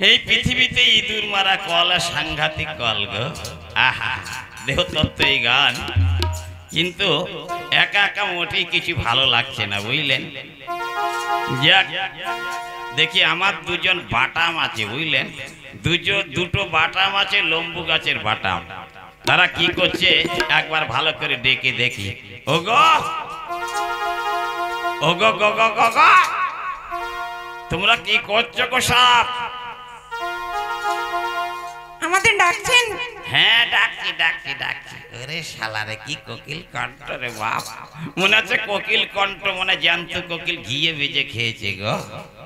এই পৃথিবীতে ইঁদুর মারা কল সাংঘাতিক কল গো। আহা, দেহতত্ত্ব এই গান, কিন্তু একা একা মোটেই কিছু ভালো লাগছে না, বুঝলেন। যাক, দেখি আমার দুজন বাটাম আছে, বুঝলেন, দুটো বাটাম আছে, লম্বু গাছের বাটাম। তারা কি করছে একবার ভালো করে ডেকে দেখি। ওগো ওগো গো গো গো গো, তোমরা কি করছো গো সব? আমাদের ডাকছেন? হ্যাঁ, ডাকছি ডাকছি ডাকছি। ওরে শালারে, কি কোকিল কণ্ঠ রে বাপ! মনে হচ্ছে কোকিল কণ্ঠ, মনে জ্যান্ত কোকিল ঘিয়ে ভেজে খেয়েছে গো।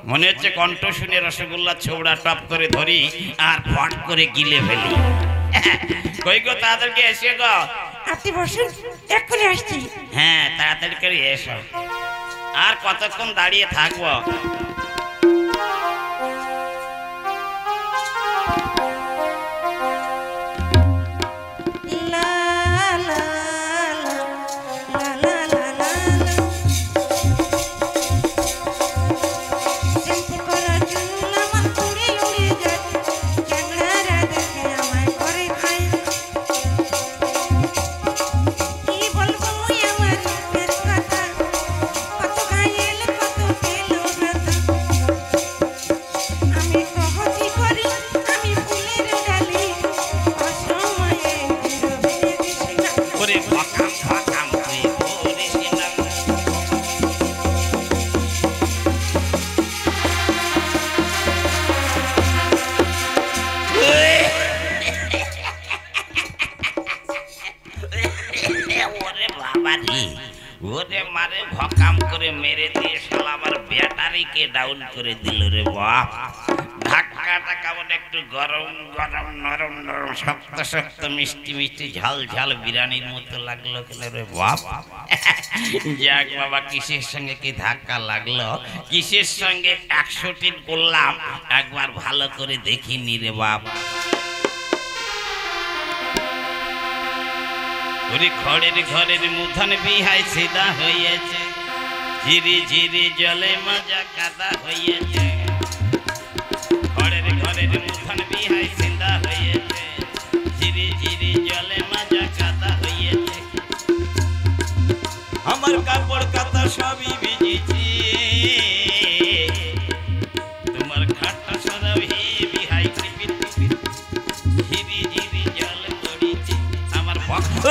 মনে হচ্ছে কণ্ঠ শুনে রসগোল্লা ছোবড়া টপ করে ধরি আর ফট করে গিলে ফেলি। কই গো, তাড়াতাড়ি এসে গো। আপনি বসুন, এক্ষুনি আসছি। হ্যাঁ, তাড়াতাড়ি করে এসো। আর কতক্ষণ দাঁড়িয়ে থাকবো? ওরে মারে, ভকাম করে মেরে দিয়ে শালা আমার ব্যাটারিকে ডাউন করে দিল রে বাপ। ধাক্কাটা কেমন একটু গরম গরম, নরম নরম, শক্ত শক্ত, মিষ্টি মিষ্টি, ঝাল ঝাল বিরিয়ানির মতো লাগলো কেন রে বাপ। যাক বাবা, কিসের সঙ্গে কি ধাক্কা লাগলো, কিসের সঙ্গে 100টি করলাম, একবার ভালো করে দেখিনি রে বাপ। ওরে খড়ের ঘরের মুঠন বিহাই সিধা হইয়াছে, ঝিরি ঝিরি জলে মাজা কাদা হইয়াছে। খড়ের ঘরের মুঠন বিহাই সিধা হইয়াছে, ঝিরি ঝিরি জলে মাজা কাদা হইয়াছে। আমার কাপড় কাতা সবই ভিজেছি, তোমার খাটটা সরাও হে বিহাই কৃপিত, ঝিরি ঝিরি জল পড়িছে আমার ভক্ত।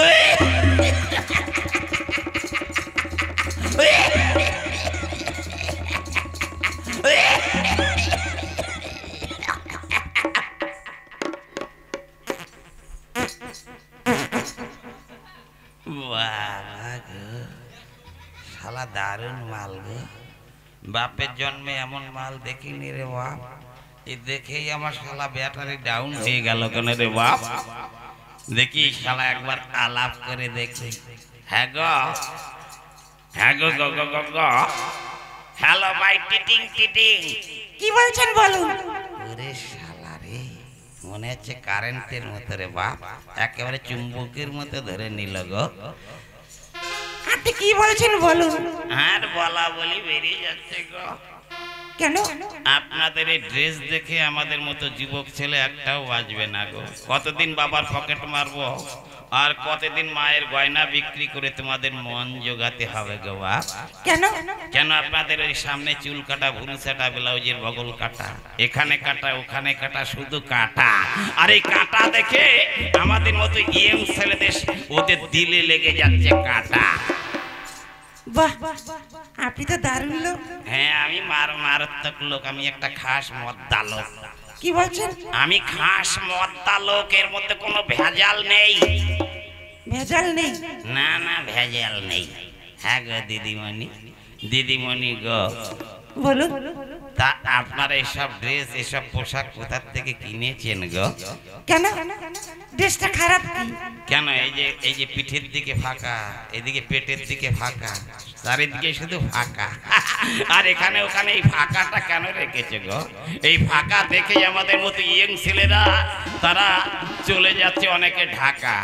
শালা দারুণ মাল গো, বাপের জন্মে এমন মাল দেখিনি রে বাপ। এই দেখেই আমার শালা ব্যাটারি ডাউন হয়ে গেল কেন রে বাপ। দেখি শালা একবার আলাপ করে দেখি। হ্যাঁ গো, হ্যাঁ গো গো গো গো গো, হ্যালো ভাই, টিটিং টিটিং। কি বলছেন বলুন? ওরে শালা রে, মনে হচ্ছে কারেন্টের মতো রে বাপ, একেবারে চুম্বকের মতো ধরে নিল গো। আপনি কি বলছেন বলুন? আর বলা বলি বেরিয়ে যাচ্ছে গো। কেন? আপনাদের এই ড্রেস দেখে আমাদের মতো যুবক ছেলে একটাও বাজবে না গো। কতদিন বাবার পকেট মারবো, আর কতদিন মায়ের গয়না বিক্রি করে তোমাদের মন জোগাতে হবে গো বাপ। কেন? কেন আপনাদের ওই সামনে চুল কাটা, ভুরুসাটা, ব্লাউজের বগল কাটা, এখানে কাটা ওখানে কাটা, শুধু কাটা। আর এই কাটা দেখে আমাদের মতো ইয়ং ছেলেদের ওদের দিলে লেগে যাচ্ছে কাটা। বাহ, আপনি তো দারুণ লোক। হ্যাঁ, আমি মারাত্মক লোক, আমি একটা খাস মদ্দা লোক। কি বলছেন? আমি খাস মদ্দা লোক, এর মধ্যে কোনো ভেজাল নেই। ভেজাল নেই? না না, ভেজাল নেই। হ্যাঁ গো দিদিমণি, দিদিমণি গো, বলুন। তা আপনারা এসব ড্রেস, এসব পোশাক কোথা থেকে কিনেছেন গো? কেন? ড্রেসটা খারাপ কি? কেন? এই যে পিঠের দিকে ফাঁকা, এদিকে পেটের দিকে ফাঁকা, চারিদিকে শুধু ফাঁকা। আর এখানে ওখানে এই ফাঁকাটা কেন রেখেছে গো? এই ফাঁকা দেখে আমাদের মতো ইয়ং ছেলেরা তারা চলে যাচ্ছে অনেকে ঢাকা।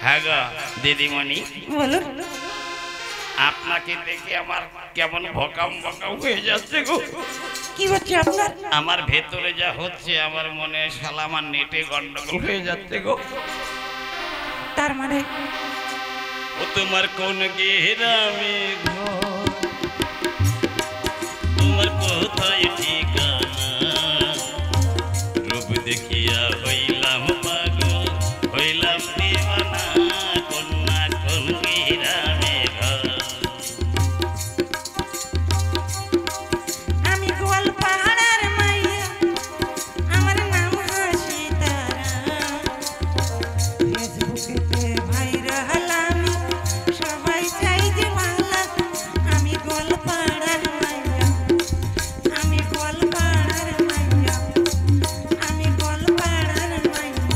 হ্যাঁ গো দিদিমণি, বলুন। আপনাকে দেখে আমার কেমন ভকাম ভকাম হয়ে যাচ্ছে গো। কি হচ্ছে আপনার? আমার ভেতরে যা হচ্ছে আমার মনে হয় শালা আমার নেটে গন্ডগোল হয়ে যাচ্ছে গো। তার মানে ও তোমার কোন গ্রামে ঘর, তোমার কোথায় ঠিকানা, রূপ দেখিয়া হইলাম পাগল, হইলাম দিওয়ানা, কন্যা কোন গ্রামে ঘর। আমি গোয়ালপাড়ার মাইয়া, আমার নাম হাসি তারা, ফেসবুকেতে ভাইরাল আমি, সবাই চাই যে বাংলা। আমি গোয়ালপাড়ার মাইয়া, আমি গোয়ালপাড়ার মাইয়া, আমি গোয়ালপাড়ার মাইয়া।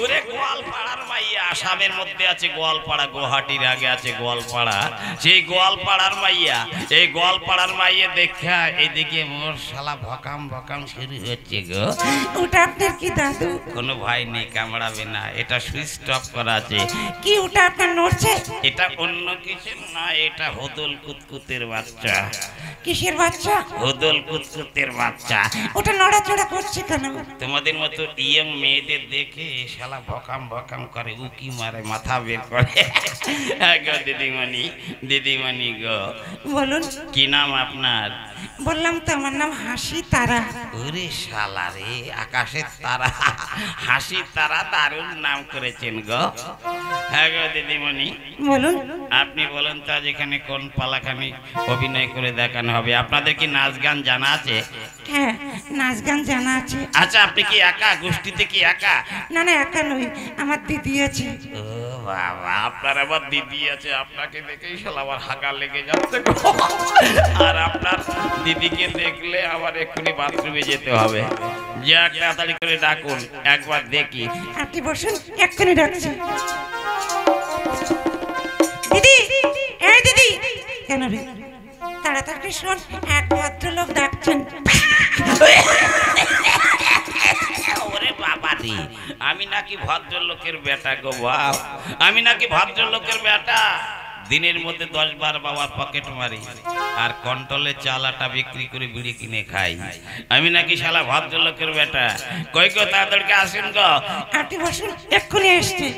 ওরে গোয়ালপাড়ার মাইয়া, আসামের মধ্যে আছে গোয়ালপাড়া, গুয়াহাটির আগে আছে গোয়ালপাড়া, সেই গোয়ালপাড়ার মাইয়া। এই গোয়ালপাড়ার মাইয়া দেখা এইদিকে মোর শালা ভকাম ভকাম শুরু হচ্ছে গো। ওটা আপনার কি দাদু? কোনো ভয় নেই, কামড়াবে না, এটা সুইচ অফ করা আছে। কি ওটা আপনার নড়ছে? এটা অন্য কিছু না, এটা হদল কুতকুতের বাচ্চা। কিসের বাচ্চা? হদল কুতকুতের বাচ্চা। ওটা নড়াচড়া করছে কেন? তোমাদের মতো ইয়ং মেয়েদের দেখে শালা ভকাম ভকাম করে, উকি মারে, মাথা বের করে। হ্যাঁ গো দিদিমণি, দিদিমণি গো, বলুন। কি নাম আপনার? বললাম তো আমার নাম হাসি তারা। ওরে শালা রে, আকাশের তারা, হাসি তারা, দারুণ নাম করেছেন গো। হ্যাঁ গো দিদিমণি, বলুন। আপনি বলেন তো আজ এখানে কোন পালাখানি অভিনয় করে দেখানো হবে? আপনাদের কি নাচ গান জানা আছে? হ্যাঁ, নাচ গান জানা আছে। আচ্ছা, আপনি কি একা? গোষ্ঠীতে কি একা? না না, একা নই, আমার দিদি আছে। ও বাবা, আপনার আবার দিদি আছে, আপনাকে দেখেই শালা আমার হাগা লেগে যাচ্ছে গো। আর আপনার দিদিকে দেখলে আবার এক্ষুনি বাথরুমে যেতে হবে। যাক, তাড়াতাড়ি করে ডাকুন, একবার দেখি। আপনি বসুন, এক্ষুনি ডাকছি। দিদি, এই দিদি। কেন রে? তাড়াতাড়ি শোন, এক ভদ্রলোক ডাকছেন। ওরে বাবা রে, আমি নাকি ভদ্রলোকের বেটা গো বাপ, আমি নাকি ভদ্রলোকের বেটা। দিনের মধ্যে 10-12 বাবার পকেট মারি আর কন্ট্রোলে চাল আটা বিক্রি করে বিড়ি কিনে খাই। আমি নাকি শালা ভদ্রলোকের বেটা। কই গো, তাদেরকে আসেন গো। আপনি বসুন, এক্ষুনি এসছে।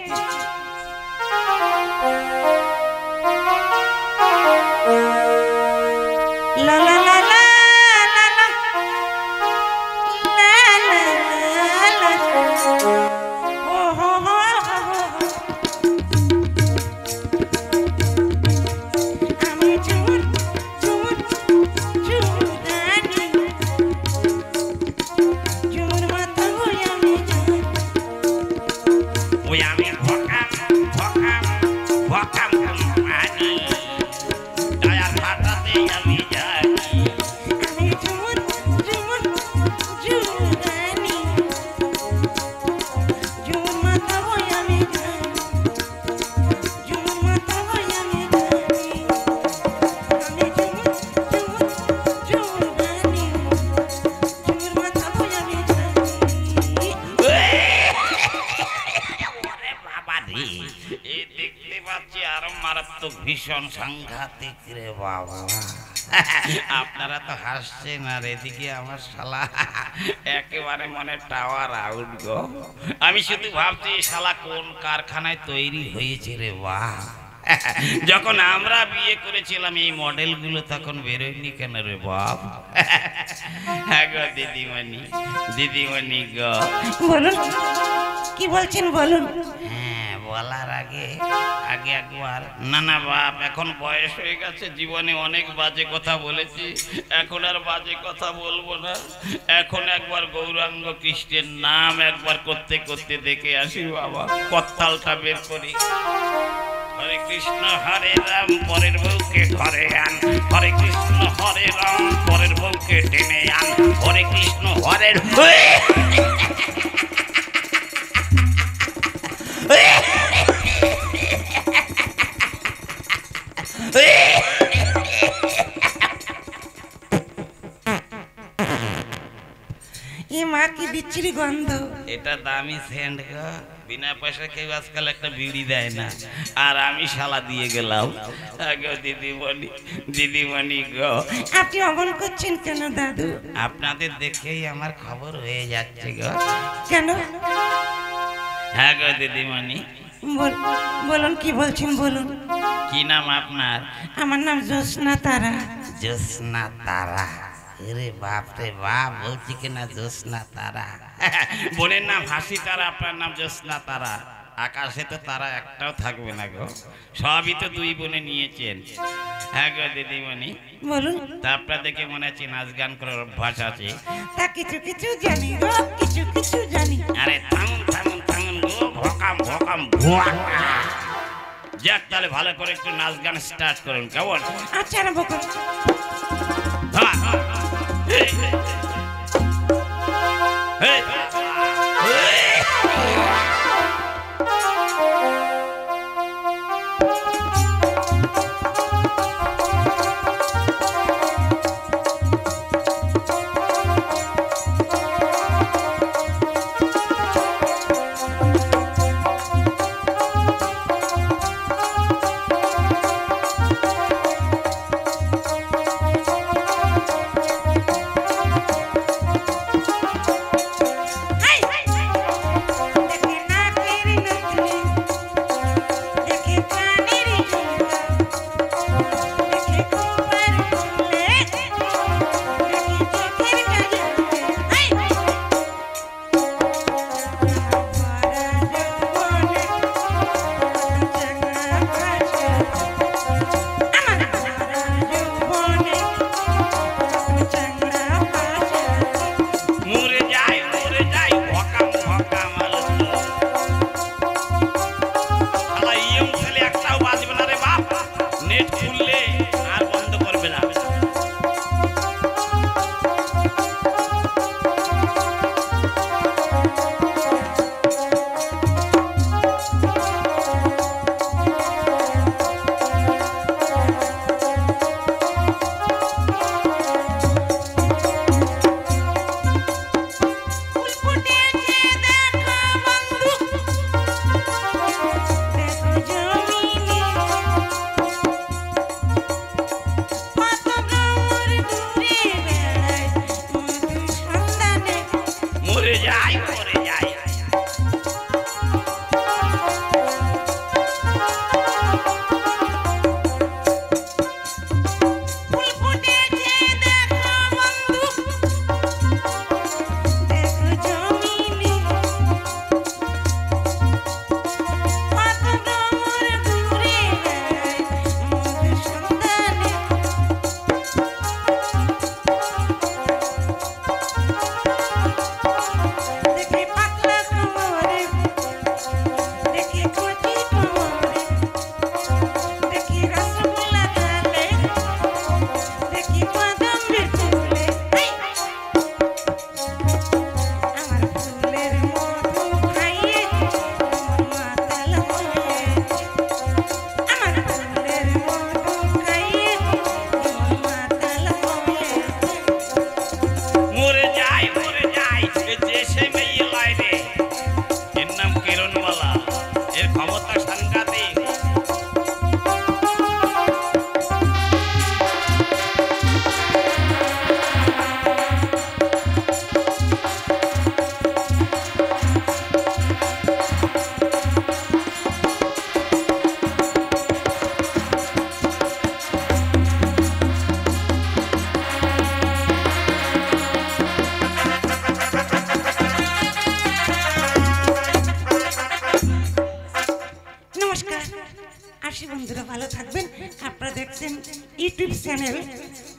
লা লা লা লা লা লা। লা লা লা লা। ও হো হো হো হো। আমি চুর চুর চুরানি, চুর মাথা হই আমি চুর। ওই আমি ভকাম ভকাম ভকাম মানি, টায়ার ফাটাতে আমি জানি। আমি চুর চুর চুরানি, চুর মাথা হই আমি জানি, চুর মাথা হই আমি জানি। আমি চুর চুর চুরানি, চুর মাথা হই আমি জানি। ওরে বাবা রে, এই দেখতে পাচ্ছি আরো মারাত্মক, ভীষণ সাংঘাতিক রে বাবা। আপনারা তো হাসছেন, আর এদিকে আমার শালা একেবারে মনে টাওয়ার আউট গো। আমি শুধু ভাবছি শালা কোন কারখানায় তৈরি হয়েছে রে বাহ। যখন আমরা বিয়ে করেছিলাম এই মডেলগুলো তখন বেরোয়নি কেন রে বাপ? হ্যাঁ গো দিদিমণি, দিদিমণি গো। বলুন, কি বলছেন বলুন। হ্যাঁ, বলার আগে আগে একবার, না না বাপ, এখন বয়স হয়ে গেছে, জীবনে অনেক বাজে কথা বলেছি, এখন আর বাজে কথা বলবো না। এখন একবার গৌরাঙ্গ কৃষ্ণের নাম একবার করতে করতে দেখে আসি বাবা, কত্তালটা বের করি। হরে কৃষ্ণ হরে রাম, পরের বউকে ঘরে আন। হরে কৃষ্ণ হরে রাম, পরের বউকে টেনে আন। হরে কৃষ্ণ হরে এ মা কি বিচ্ছিরি গন্ধ। এটা দামি সেন্ট গো, বিনা পয়সা কেউ আজকাল একটা বিড়ি দেয় না, আর আমি শালা দিয়ে গেলাম। গো দিদিমণি, দিদিমণি গো। আপনি অমন করছেন কেন দাদু? আপনাদের দেখেই আমার খবর হয়ে যাচ্ছে গো। কেন? হ্যাঁ গো দিদিমণি। বলুন কি বলছেন বলুন। কি নাম আপনার? আমার নাম জ্যোৎস্না তারা। জ্যোৎস্না তারা? আরে বাপ রে বাপ, বলছি কিনা জ্যোৎস্না তারা। বোনের নাম হাসি তারা, আপনার নাম জ্যোৎস্না তারা। আকাশে তো তারা একটাও থাকবে না গো, সবই তো দুই বোনে নিয়েছেন। হ্যাঁ গো দিদিমণি বলুন। তা আপনাদেরকে মনে হচ্ছে নাচ গান করার অভ্যাস আছে? তা কিছু কিছু জানি গো, কিছু কিছু জানি। আরে থামুন থামুন থামুন গো, ভকাম ভকাম ভুয়া। যাক তাহলে ভালো করে একটু নাচ গান স্টার্ট করুন, কেমন? আচ্ছা আরম্ভ করুন। হ্যাঁ এই, এই,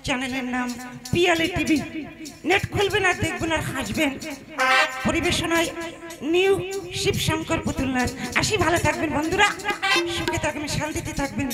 চ্যানেলের নাম পিয়ালি টিভি। নেট খুলবেন আর দেখবেন আর হাসবেন। পরিবেশনায় নিউ শিবশঙ্কর পুতুলনাথ। আসি, ভালো থাকবেন বন্ধুরা, সুখে থাকবেন, শান্তিতে থাকবেন।